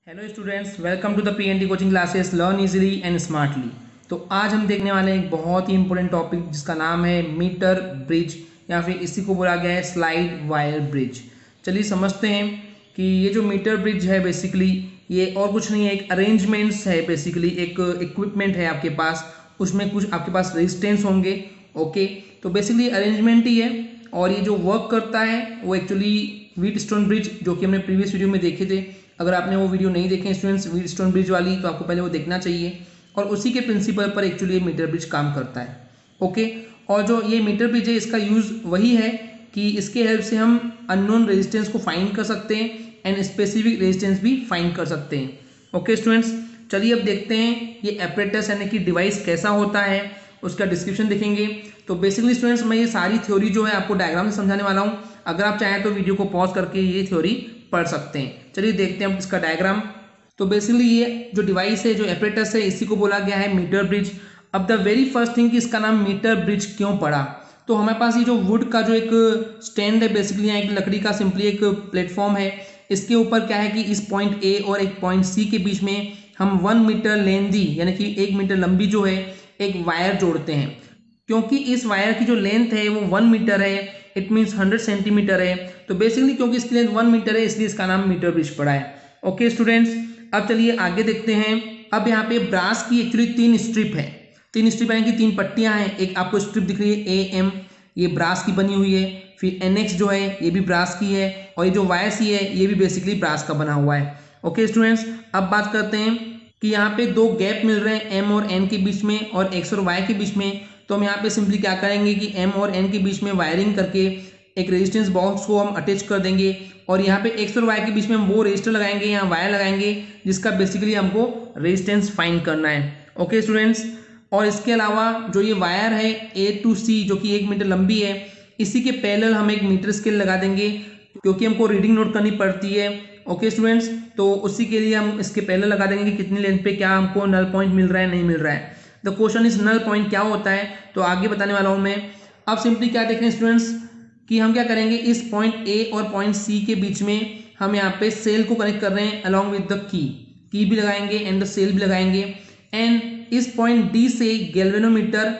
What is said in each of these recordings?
Hello students, welcome to the PNT coaching classes learn easily and smartly. तो आज हम देखने वाले हैं एक बहुत ही इंपॉर्टेंट टॉपिक जिसका नाम है मीटर ब्रिज या फिर इसी को बोला गया है स्लाइड वायर ब्रिज। चलिए समझते हैं कि ये जो मीटर ब्रिज है बेसिकली ये और कुछ नहीं है, एक अरेंजमेंट्स है, बेसिकली एक इक्विपमेंट है आपके पास, उसमें कुछ आपके पास रेजिस्टेंस होंगे। ओके, तो बेसिकली अरेंजमेंट ही है और ये जो वर्क करता है वो एक्चुअली व्हीट स्टोन ब्रिज जो कि हमने प्रीवियस वीडियो में देखे थे। अगर आपने वो वीडियो नहीं देखे स्टूडेंट्स व्हीट स्टोन ब्रिज वाली, तो आपको पहले वो देखना चाहिए और उसी के प्रिंसिपल पर एक्चुअली ये मीटर ब्रिज काम करता है। ओके, और जो ये मीटर ब्रिज है इसका यूज वही है कि इसके हेल्प से हम अननोन रेजिस्टेंस को फाइंड कर सकते हैं एंड स्पेसिफिक रेजिस्टेंस भी फाइंड कर सकते हैं। ओके स्टूडेंट्स, चलिए अब देखते हैं ये एपरेटस यानी कि डिवाइस कैसा होता है, उसका डिस्क्रिप्शन देखेंगे। तो बेसिकली स्टूडेंट्स मैं ये सारी थ्योरी जो है आपको डायग्राम से समझाने वाला हूँ। अगर आप चाहें तो वीडियो को पॉज करके ये थ्योरी पढ़ सकते हैं। चलिए देखते हैं इसका डायग्राम। तो बेसिकली ये जो डिवाइस है, जो एपरेटस है, इसी को बोला गया है मीटर ब्रिज। अब द वेरी फर्स्ट थिंग कि इसका नाम मीटर ब्रिज क्यों पड़ा, तो हमारे पास ये जो वुड का जो एक स्टैंड है, बेसिकली यहाँ एक लकड़ी का सिंपली एक प्लेटफॉर्म है। इसके ऊपर क्या है कि इस पॉइंट ए और एक पॉइंट सी के बीच में हम 1 मीटर लेंथी यानी कि 1 मीटर लंबी जो है एक वायर जोड़ते हैं। क्योंकि इस वायर की जो लेंथ है वो 1 मीटर है, इट मीन्स 100 सेंटीमीटर है। तो बेसिकली क्योंकि इसकी लेंथ 1 मीटर है इसलिए इसका नाम मीटर ब्रिज पड़ा है। ओके स्टूडेंट्स, अब चलिए आगे देखते हैं। अब यहाँ पे ब्रास की एक्चुअली 3 स्ट्रिप है, 3 स्ट्रिप यानी कि 3 पट्टियां हैं। एक आपको स्ट्रिप दिख रही है AM, ये ब्रास की बनी हुई है। फिर NX जो है ये भी ब्रास की है और ये जो YC है ये भी बेसिकली ब्रास का बना हुआ है। ओके स्टूडेंट्स, अब बात करते हैं कि यहाँ पे 2 गैप मिल रहे हैं M और N के बीच में और X और Y के बीच में। तो हम यहाँ पे सिंपली क्या करेंगे कि M और N के बीच में वायरिंग करके एक रेजिस्टेंस बॉक्स को हम अटैच कर देंगे और यहाँ पे X और Y के बीच में हम वो रेजिस्टर लगाएंगे, यहाँ वायर लगाएंगे जिसका बेसिकली हमको रेजिस्टेंस फाइंड करना है। ओके स्टूडेंट्स, और इसके अलावा जो ये वायर है A to C जो कि 1 मीटर लंबी है, इसी के पैरेलल हम एक मीटर स्केल लगा देंगे क्योंकि हमको रीडिंग नोट करनी पड़ती है। ओके स्टूडेंट्स, तो उसी के लिए हम इसके पैरेलल लगा देंगे कि कितनी लेंथ पे क्या हमको नल पॉइंट मिल रहा है, नहीं मिल रहा है। The question is null point क्या होता है, तो आगे बताने वाला हूं मैं। अब सिंपली क्या देख रहे हैं स्टूडेंट्स कि हम क्या करेंगे, इस पॉइंट ए और पॉइंट सी के बीच में हम यहाँ पे सेल को कनेक्ट कर रहे हैं अलॉन्ग विद द की भी लगाएंगे एंड द सेल भी लगाएंगे। एंड इस पॉइंट डी से गैल्वेनोमीटर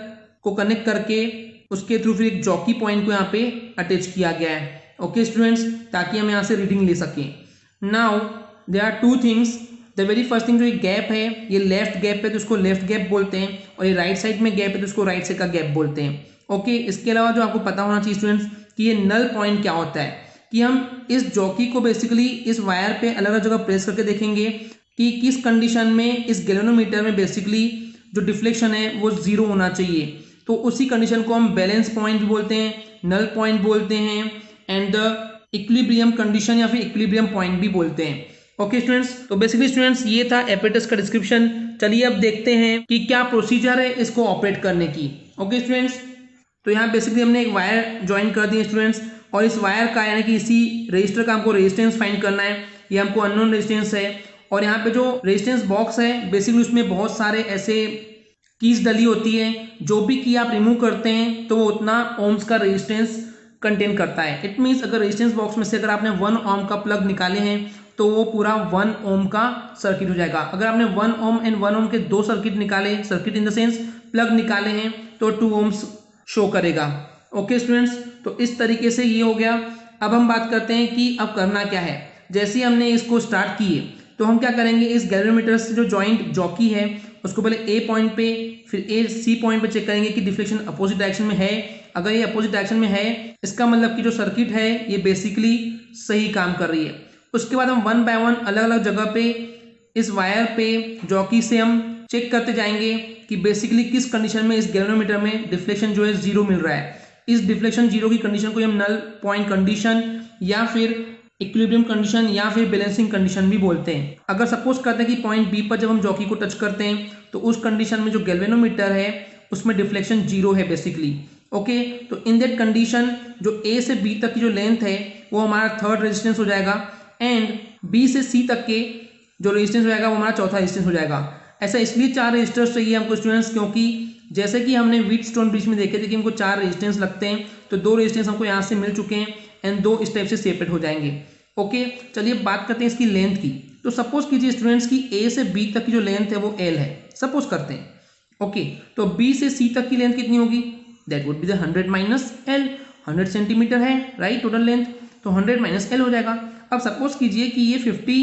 को कनेक्ट करके उसके थ्रू फिर एक जॉकी पॉइंट को यहाँ पे अटैच किया गया है। ओके स्टूडेंट्स, ताकि हम यहाँ से रीडिंग ले सकें। Now there are 2 things. The very first thing, जो ये गैप है ये लेफ्ट गैप है तो उसको लेफ्ट गैप बोलते हैं और ये राइट साइड में गैप है तो उसको राइट साइड का गैप बोलते हैं। ओके, इसके अलावा जो आपको पता होना चाहिए स्टूडेंट्स कि ये नल पॉइंट क्या होता है, कि हम इस जॉकी को बेसिकली इस वायर पे अलग अलग जगह प्रेस करके देखेंगे कि किस कंडीशन में इस गैल्वेनोमीटर में बेसिकली जो डिफ्लेक्शन है वो 0 होना चाहिए। तो उसी कंडीशन को हम बैलेंस पॉइंट भी बोलते हैं, नल पॉइंट बोलते हैं एंड द इक्विलिब्रियम कंडीशन या फिर इक्विलिब्रियम पॉइंट भी बोलते हैं। ओके स्टूडेंट्स, तो बेसिकली स्टूडेंट्स ये था एपरेटस का डिस्क्रिप्शन। चलिए अब देखते हैं कि क्या प्रोसीजर है इसको ऑपरेट करने की। ओके स्टूडेंट्स, तो यहाँ बेसिकली हमने एक वायर ज्वाइन कर दी है स्टूडेंट्स और इस वायर का यानी कि इसी रजिस्टर का हमको रेजिस्टेंस फाइंड करना है। ये हमको अननोन रेजिस्टेंस है और यहाँ पे जो रेजिस्टेंस बॉक्स है बेसिकली उसमें बहुत सारे ऐसे कीज डली होती है, जो भी की आप रिमूव करते हैं तो वो उतना ओम्स का रेजिस्टेंस कंटेन करता है। इट मीन्स अगर रेजिस्टेंस बॉक्स में से अगर आपने 1 ओम का प्लग निकाले हैं तो वो पूरा 1 ओम का सर्किट हो जाएगा। अगर आपने 1 ओम एंड 1 ओम के 2 सर्किट निकाले, circuit in the sense plug निकाले हैं, तो 2 ओम्स शो करेगा। ओके स्टूडेंट्स, तो इस तरीके से ये हो गया। अब हम बात करते हैं कि अब करना क्या है। जैसे ही हमने इसको स्टार्ट किए तो हम क्या करेंगे, इस गैल्वेनोमीटर से जो जॉइंट जॉकी है उसको पहले ए पॉइंट पे फिर AC पॉइंट पे चेक करेंगे कि डिफ्लेक्शन अपोजिट डायरेक्शन में है। अगर ये अपोजिट डायरेक्शन में है इसका मतलब कि जो सर्किट है ये बेसिकली सही काम कर रही है। उसके बाद हम 1 बाय 1 अलग अलग जगह पे इस वायर पे जॉकी से हम चेक करते जाएंगे कि बेसिकली किस कंडीशन में इस गैल्वेनोमीटर में डिफ्लेक्शन जो है 0 मिल रहा है। इस डिफ्लेक्शन 0 की कंडीशन को हम नल पॉइंट कंडीशन या फिर इक्विलिब्रियम कंडीशन या फिर बैलेंसिंग कंडीशन भी बोलते हैं। अगर सपोज करते हैं कि पॉइंट बी पर जब हम जॉकी को टच करते हैं तो उस कंडीशन में जो गैल्वेनोमीटर है उसमें डिफ्लेक्शन 0 है बेसिकली। ओके, तो इन दैट कंडीशन जो A से B तक की जो लेंथ है वो हमारा 3rd रेजिस्टेंस हो जाएगा एंड B से C तक के जो रेजिस्टेंस हो जाएगा वो हमारा 4था रेजिस्टेंस हो जाएगा। ऐसा इसलिए 4 रेजिस्टर्स चाहिए हमको स्टूडेंट्स, क्योंकि जैसे कि हमने व्हीट स्टोन ब्रिज में देखे थे कि हमको 4 रेजिस्टेंस लगते हैं, तो 2 रेजिस्टेंस हमको यहाँ से मिल चुके हैं एंड 2 इस टाइप से सेपरेट हो जाएंगे। ओके, चलिए बात करते हैं इसकी लेंथ की। तो सपोज कीजिए स्टूडेंट्स की ए से बी तक की जो लेंथ है वो एल है, सपोज करते हैं। ओके, तो बी से सी तक की लेंथ कितनी होगी, that would be the 100 minus L. 100 centimetre है राइट टोटल लेंथ, तो 100 माइनस एल हो जाएगा। अब सपोज कीजिए कि ये 50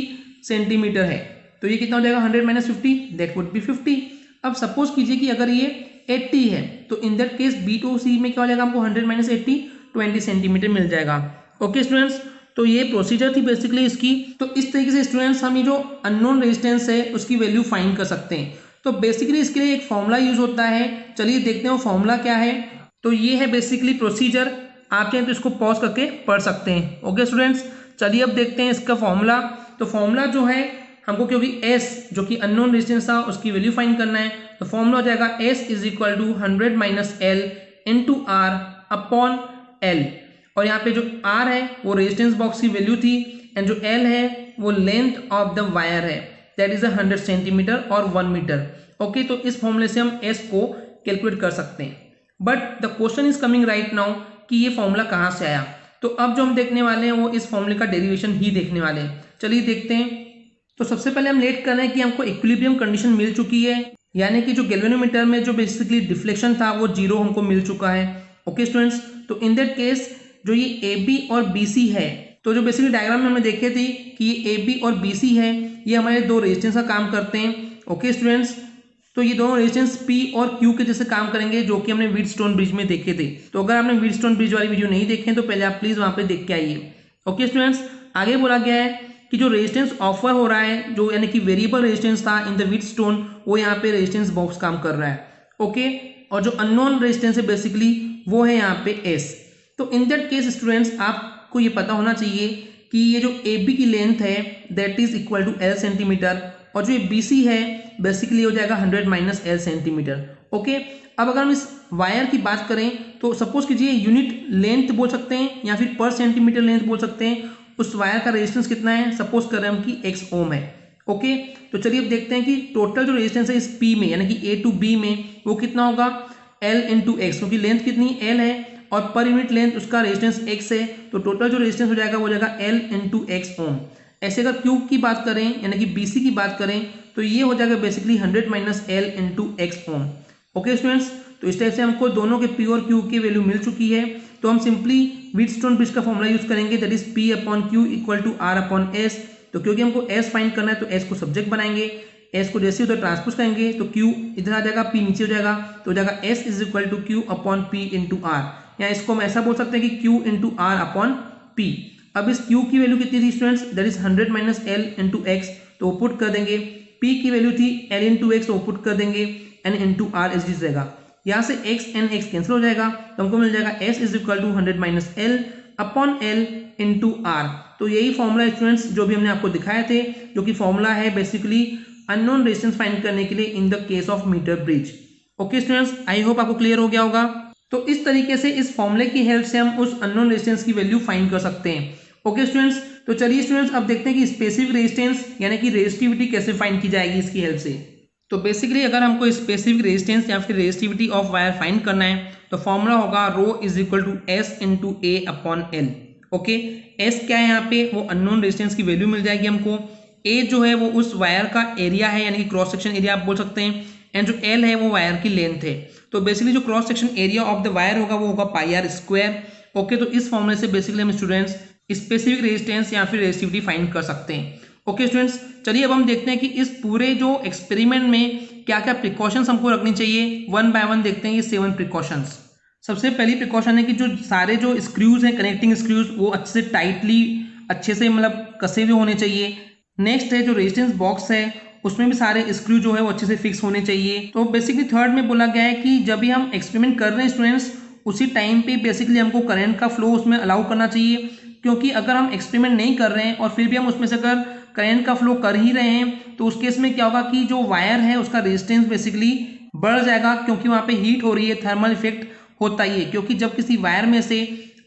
सेंटीमीटर है, तो ये कितना हो जाएगा 100 माइनस 50, दैट वुड बी 50। अब सपोज कीजिए कि अगर ये 80 है, तो in that case B to C में क्या हो जाएगा, हमको 100 माइनस 80 20 सेंटीमीटर मिल जाएगा। ओके स्टूडेंट्स, तो ये प्रोसीजर थी बेसिकली इसकी। तो इस तरीके से स्टूडेंट्स हम ये जो अननोन रेजिस्टेंस है उसकी वैल्यू फाइंड कर सकते हैं। तो बेसिकली इसके लिए एक फॉर्मूला यूज होता है, चलिए देखते हैं वो फॉर्मूला क्या है। तो ये है बेसिकली प्रोसीजर, आप चाहें तो इसको पॉज करके पढ़ सकते हैं। ओके स्टूडेंट्स, चलिए अब देखते हैं इसका फॉर्मूला। तो फॉर्मूला जो है हमको, क्योंकि S जो कि अननोन रेजिस्टेंस था उसकी वैल्यू फाइंड करना है, तो फॉर्मूला हो जाएगा S is equal to 100 minus L into R upon L. और यहाँ पे जो R है वो रेजिस्टेंस बॉक्स की वैल्यू थी, एंड जो L है वो लेंथ ऑफ द वायर है, दैट इज 100 सेंटीमीटर और 1 मीटर। ओके, तो इस फॉर्मूले से हम S को कैलकुलेट कर सकते हैं। But the question is coming right now कि ये फॉर्मूला कहाँ से आया। तो अब जो हम देखने वाले हैं वो इस फॉर्मूले का डेरिवेशन ही देखने वाले हैं। चलिए देखते हैं। तो सबसे पहले हम लेट कर रहे हैं कि हमको इक्विलिब्रियम कंडीशन मिल चुकी है, यानी कि जो गैल्वेनोमीटर में जो बेसिकली डिफ्लेक्शन था वो 0 हमको मिल चुका है। ओके स्टूडेंट्स, तो इन दैट केस जो ये ए बी और बी सी है, तो जो बेसिकली डायग्राम में हमने देखे थे कि ये ए बी और बी सी है, ये हमारे दो रेजिस्टेंस का काम करते हैं। ओके स्टूडेंट्स, तो ये दोनों रेजिस्टेंस P और Q के जैसे काम करेंगे, जो कि हमने व्हीटस्टोन ब्रिज में देखे थे। तो अगर आपने व्हीटस्टोन ब्रिज वाली वीडियो नहीं देखे तो पहले आप प्लीज वहां पे देख के आइए। ओके स्टूडेंट्स, आगे बोला गया है कि जो रेजिस्टेंस ऑफर हो रहा है, जो यानी कि वेरिएबल रेजिस्टेंस था इन द व्हीटस्टोन, वो यहाँ पे रेजिस्टेंस बॉक्स काम कर रहा है। ओके, और जो अननोन रेजिस्टेंस है बेसिकली वो है यहाँ पे S। तो इन दैट केस स्टूडेंट्स आपको ये पता होना चाहिए कि ये जो AB की लेंथ है that is equal to L centimeter, और जो ये BC है बेसिकली हो जाएगा 100 माइनस L सेंटीमीटर। ओके, अब अगर हम इस वायर की बात करें तो सपोज कीजिए यूनिट लेंथ बोल सकते हैं या फिर पर सेंटीमीटर लेंथ बोल सकते हैं। उस वायर का रेजिस्टेंस कितना है, सपोज कर रहे हैं हम कि X ओम है। ओके, तो चलिए अब देखते हैं कि टोटल जो रेजिस्टेंस है इस P में यानी कि A टू B में वो कितना होगा, L इंटू X, क्योंकि लेंथ कितनी L है और पर यूनिट लेंथ उसका रेजिस्टेंस X है, तो टोटल जो रेजिस्टेंस हो जाएगा वो हो जाएगा L इंटू X ओम। ऐसे अगर Q की बात करें यानी कि BC की बात करें तो ये हो जाएगा basically 100 minus L into X ओम। ओके स्टूडेंट्स, तो इस टाइप से हमको दोनों के P और Q की वैल्यू मिल चुकी है। तो हम सिंपली व्हीटस्टोन ब्रिज का फॉर्मूला यूज करेंगे, that is P upon Q equal to R upon S। तो क्योंकि हमको S फाइंड करना है तो S को सब्जेक्ट बनाएंगे, S को जैसे उधर ट्रांसपोज करेंगे तो Q इधर आ जाएगा, P नीचे हो जाएगा, तो हो जाएगा S is equal to Q upon P into R, या इसको हम ऐसा बोल सकते हैं कि Q into R upon P। अब इस Q की वैल्यू कितनी थी students, that is 100 minus L into X, तो पुट कर देंगे। P की वैल्यू थी L इंटू X, तो पुट कर देंगे N into R S D जाएगा। यहाँ से X N X कैंसिल हो जाएगा, तो हमको मिल जाएगा S is equal to 100 minus L upon L into R। तो यही फॉर्मूला स्टूडेंट्स जो भी हमने आपको दिखाए थे, जो कि फॉर्मूला है बेसिकली अननोन रेजिस्टेंस फाइंड करने के लिए in the case of meter bridge. Okay students, I hope आपको क्लियर हो गया होगा। तो इस तरीके से इस फॉर्मूले की हेल्प से हम उस अननोन रेजिस्टेंस की वैल्यू फाइंड कर सकते हैं। ओके स्टूडेंट्स, तो चलिए स्टूडेंट्स अब देखते हैं कि स्पेसिफिक रेजिस्टेंस यानी कि रेजिस्टिविटी कैसे फाइंड की जाएगी इसकी हेल्प से। तो बेसिकली अगर हमको स्पेसिफिक रेजिस्टेंस या फिर रेजिस्टिविटी ऑफ वायर फाइंड करना है तो फॉर्मूला होगा rho is equal to S into A upon L। Okay, S क्या है, यहाँ पे वो अननोन रेजिस्टेंस की वैल्यू मिल जाएगी हमको। A जो है वो उस वायर का एरिया है यानी कि क्रॉस सेक्शन एरिया आप बोल सकते हैं, एंड जो L है वो वायर की लेंथ है। तो बेसिकली जो cross section area of the wire होगा वो होगा पाई आर स्क्वायर। ओके, तो इस फॉर्मूले से बेसिकली हम स्टूडेंट्स स्पेसिफिक रेजिस्टेंस या फिर रेजिस्टिविटी फाइंड कर सकते हैं। ओके स्टूडेंट्स, चलिए अब हम देखते हैं कि इस पूरे जो एक्सपेरिमेंट में क्या क्या प्रिकॉशंस हमको रखनी चाहिए। वन बाय वन देखते हैं ये 7 प्रिकॉशंस। सबसे पहली प्रिकॉशन है कि जो सारे जो स्क्रूज हैं कनेक्टिंग स्क्रूज वो अच्छे से टाइटली अच्छे से मतलब कसे हुए होने चाहिए। नेक्स्ट है जो रेजिस्टेंस बॉक्स है उसमें भी सारे स्क्रू जो है वो अच्छे से फिक्स होने चाहिए। तो बेसिकली थर्ड में बोला गया है कि जब भी हम एक्सपेरिमेंट कर रहे हैं स्टूडेंट्स उसी टाइम पे बेसिकली हमको करंट का फ्लो उसमें अलाउ करना चाहिए, क्योंकि अगर हम एक्सपेरिमेंट नहीं कर रहे हैं और फिर भी हम उसमें से अगर करंट का फ्लो कर ही रहे हैं तो उस केस में क्या होगा कि जो वायर है उसका रेजिस्टेंस बेसिकली बढ़ जाएगा, क्योंकि वहाँ पे हीट हो रही है, थर्मल इफेक्ट होता ही है। क्योंकि जब किसी वायर में से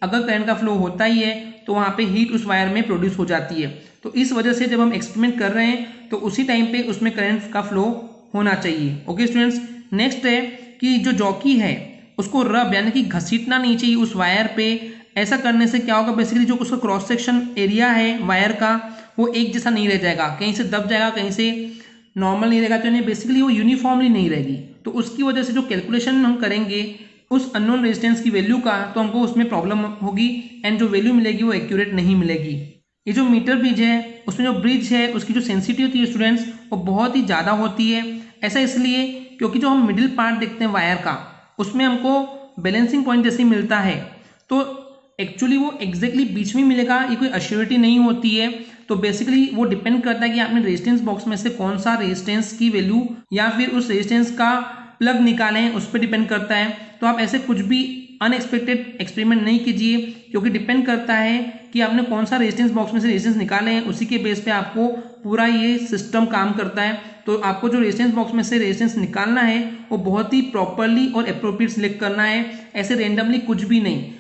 अगर करंट का फ्लो होता ही है तो वहाँ पे हीट उस वायर में प्रोड्यूस हो जाती है। तो इस वजह से जब हम एक्सपेरिमेंट कर रहे हैं तो उसी टाइम पे उसमें करंट का फ्लो होना चाहिए। ओके स्टूडेंट्स, नेक्स्ट है कि जो जॉकी है उसको रब यानी कि घसीटना नहीं चाहिए उस वायर पे। ऐसा करने से क्या होगा, बेसिकली जो उसका क्रॉस सेक्शन एरिया है वायर का वो एक जैसा नहीं रह जाएगा, कहीं से दब जाएगा, कहीं से नॉर्मल नहीं रहेगा, तो यानी बेसिकली वो यूनिफॉर्मली नहीं रहेगी। तो उसकी वजह से जो कैलकुलेशन हम करेंगे उस अननोन रेजिस्टेंस की वैल्यू का, तो हमको उसमें प्रॉब्लम होगी एंड जो वैल्यू मिलेगी वो एक्यूरेट नहीं मिलेगी। ये जो मीटर ब्रिज है उसमें जो ब्रिज है उसकी जो सेंसिटिविटी होती है स्टूडेंट्स वो बहुत ही ज़्यादा होती है। ऐसा इसलिए क्योंकि जो हम मिडिल पार्ट देखते हैं वायर का उसमें हमको बैलेंसिंग पॉइंट जैसे मिलता है, तो एक्चुअली वो एग्जैक्टली बीच में मिलेगा ये कोई अश्योरिटी नहीं होती है। तो बेसिकली वो डिपेंड करता है कि आपने रेजिस्टेंस बॉक्स में से कौन सा रेजिस्टेंस की वैल्यू या फिर उस रेजिस्टेंस का प्लग निकालें, उस पर डिपेंड करता है। तो आप ऐसे कुछ भी अनएक्सपेक्टेड एक्सपेरिमेंट नहीं कीजिए, क्योंकि डिपेंड करता है कि आपने कौन सा रेजिस्टेंस बॉक्स में से रेजिस्टेंस निकाले हैं, उसी के बेस पे आपको पूरा ये सिस्टम काम करता है। तो आपको जो रेजिस्टेंस बॉक्स में से रेजिस्टेंस निकालना है वो बहुत ही प्रॉपरली और एप्रोप्रिएट सिलेक्ट करना है, ऐसे रेंडमली कुछ भी नहीं।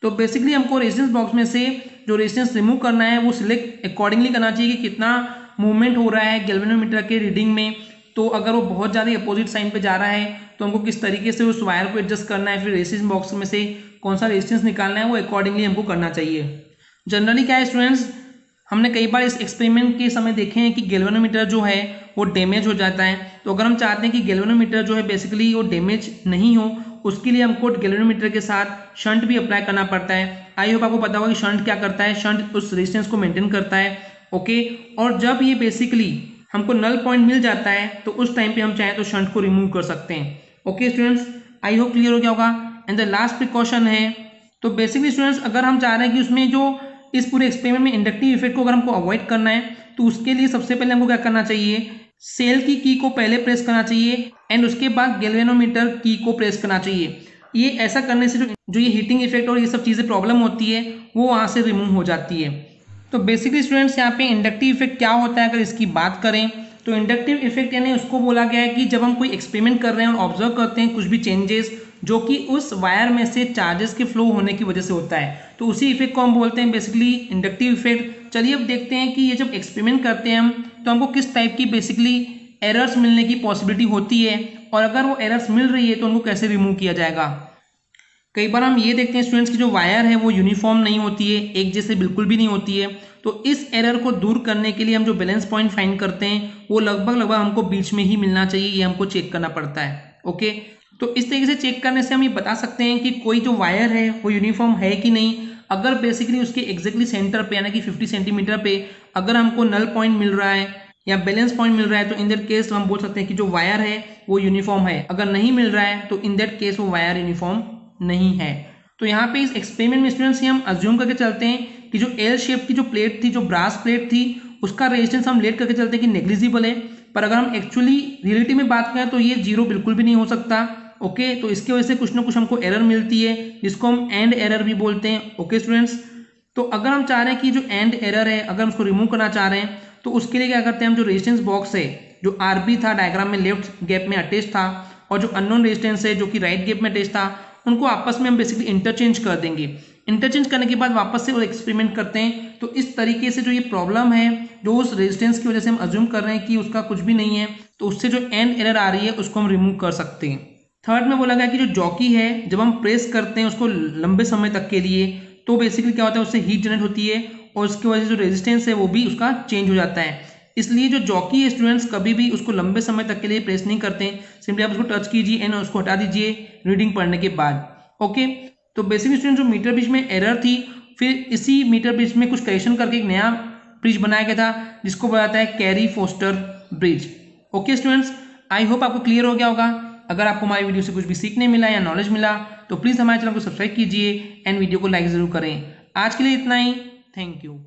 तो बेसिकली हमको रेजिस्टेंस बॉक्स में से जो रेजिस्टेंस रिमूव करना है वो सिलेक्ट अकॉर्डिंगली करना चाहिए कि कितना मूवमेंट हो रहा है गैल्वेनोमीटर के रीडिंग में। तो अगर वो बहुत ज़्यादा अपोजिट साइन पे जा रहा है तो हमको किस तरीके से उस वायर को एडजस्ट करना है, फिर रेजिस्टेंस बॉक्स में से कौन सा रेजिस्टेंस निकालना है वो अकॉर्डिंगली हमको करना चाहिए। जनरली क्या है स्टूडेंट्स, हमने कई बार इस एक्सपेरिमेंट के समय देखे हैं कि गैल्वेनोमीटर जो है वो डैमेज हो जाता है। तो अगर हम चाहते हैं कि गैल्वेनोमीटर जो है बेसिकली वो डैमेज नहीं हो, उसके लिए हमको गैल्वेनोमीटर के साथ शंट भी अप्लाई करना पड़ता है। आई होप आपको पता होगा कि शंट क्या करता है, शंट उस रेजिस्टेंस को मेंटेन करता है। ओके, और जब ये बेसिकली हमको नल पॉइंट मिल जाता है तो उस टाइम पे हम चाहें तो शंट को रिमूव कर सकते हैं। Okay students, I hope clear हो गया होगा। एंड द लास्ट प्रिकॉशन है, तो बेसिकली स्टूडेंट्स अगर हम चाह रहे हैं कि उसमें जो इस पूरे एक्सपेरिमेंट में इंडक्टिव इफेक्ट को अगर हमको अवॉइड करना है तो उसके लिए सबसे पहले हमको क्या करना चाहिए, सेल की की को पहले प्रेस करना चाहिए एंड उसके बाद गैल्वेनोमीटर की को प्रेस करना चाहिए। ये ऐसा करने से जो ये हीटिंग इफेक्ट और ये सब चीज़ें प्रॉब्लम होती है वो वहाँ से रिमूव हो जाती है। तो बेसिकली स्टूडेंट्स यहाँ पे इंडक्टिव इफेक्ट क्या होता है अगर इसकी बात करें तो इंडक्टिव इफेक्ट यानी उसको बोला गया है कि जब हम कोई एक्सपेरिमेंट कर रहे हैं और ऑब्जर्व करते हैं कुछ भी चेंजेस जो कि उस वायर में से चार्जेस के फ्लो होने की वजह से होता है, तो उसी इफेक्ट को हम बोलते हैं बेसिकली इंडक्टिव इफेक्ट। चलिए अब देखते हैं कि ये जब एक्सपेरिमेंट करते हैं हम तो हमको किस टाइप की बेसिकली एरर्स मिलने की पॉसिबिलिटी होती है और अगर वो एरर्स मिल रही है तो उनको कैसे रिमूव किया जाएगा। कई बार हम ये देखते हैं स्टूडेंट्स की जो वायर है वो यूनिफॉर्म नहीं होती है, एक जैसे बिल्कुल भी नहीं होती है। तो इस एरर को दूर करने के लिए हम जो बैलेंस पॉइंट फाइंड करते हैं वो लगभग हमको बीच में ही मिलना चाहिए, ये हमको चेक करना पड़ता है। ओके, तो इस तरीके से चेक करने से हम ये बता सकते हैं कि कोई जो वायर है वो यूनिफॉर्म है कि नहीं। अगर बेसिकली उसके एग्जैक्टली सेंटर पे यानी कि 50 सेंटीमीटर पे अगर हमको नल पॉइंट मिल रहा है या बैलेंस पॉइंट मिल रहा है तो इन दैट केस हम बोल सकते हैं कि जो वायर है वो यूनिफॉर्म है। अगर नहीं मिल रहा है तो इन दैट केस वो वायर यूनिफॉर्म नहीं है। तो यहाँ पे इस एक्सपेरिमेंट में स्टूडेंट्स हम अज्यूम करके चलते हैं कि जो एल शेप की जो प्लेट थी, जो ब्रास प्लेट थी, उसका रेजिस्टेंस हम लेट करके चलते हैं कि नेग्लिजिबल है। पर अगर हम एक्चुअली रियलिटी में बात करें तो ये जीरो बिल्कुल भी नहीं हो सकता। ओके, तो इसकी वजह से कुछ ना कुछ हमको एरर मिलती है जिसको हम एंड एरर भी बोलते हैं। ओके स्टूडेंट्स, तो अगर हम चाह रहे हैं कि जो एंड एरर है अगर हम उसको रिमूव करना चाह रहे हैं तो उसके लिए क्या करते हैं, हम जो रेजिस्टेंस बॉक्स है जो आरबी था डायग्राम में लेफ्ट गैप में अटैच था और जो अननोन रेजिस्टेंस है जो कि राइट गैप में अटैच था उनको आपस में हम बेसिकली इंटरचेंज कर देंगे। इंटरचेंज करने के बाद वापस से वो एक्सपेरिमेंट करते हैं। तो इस तरीके से जो ये प्रॉब्लम है जो उस रेजिस्टेंस की वजह से हम अज्यूम कर रहे हैं कि उसका कुछ भी नहीं है, तो उससे जो एंड एरर आ रही है उसको हम रिमूव कर सकते हैं। थर्ड में बोला गया कि जो जॉकी है जब हम प्रेस करते हैं उसको लंबे समय तक के लिए तो बेसिकली क्या होता है, उससे हीट जनरेट होती है और उसकी वजह से जो रेजिस्टेंस है वो भी उसका चेंज हो जाता है। इसलिए जो जॉकी है स्टूडेंट्स कभी भी उसको लंबे समय तक के लिए प्रेस नहीं करते हैं, सिंपली आप उसको टच कीजिए एंड उसको हटा दीजिए रीडिंग पढ़ने के बाद। ओके, तो बेसिकली स्टूडेंट जो मीटर ब्रिज में एरर थी फिर इसी मीटर ब्रिज में कुछ करेक्शन करके एक नया ब्रिज बनाया गया था जिसको बताता है Carey Foster bridge. Okay students, I hope आपको क्लियर हो गया होगा। अगर आपको हमारी वीडियो से कुछ भी सीखने मिला या नॉलेज मिला तो प्लीज़ हमारे चैनल को सब्सक्राइब कीजिए एंड वीडियो को लाइक ज़रूर करें। आज के लिए इतना ही, थैंक यू।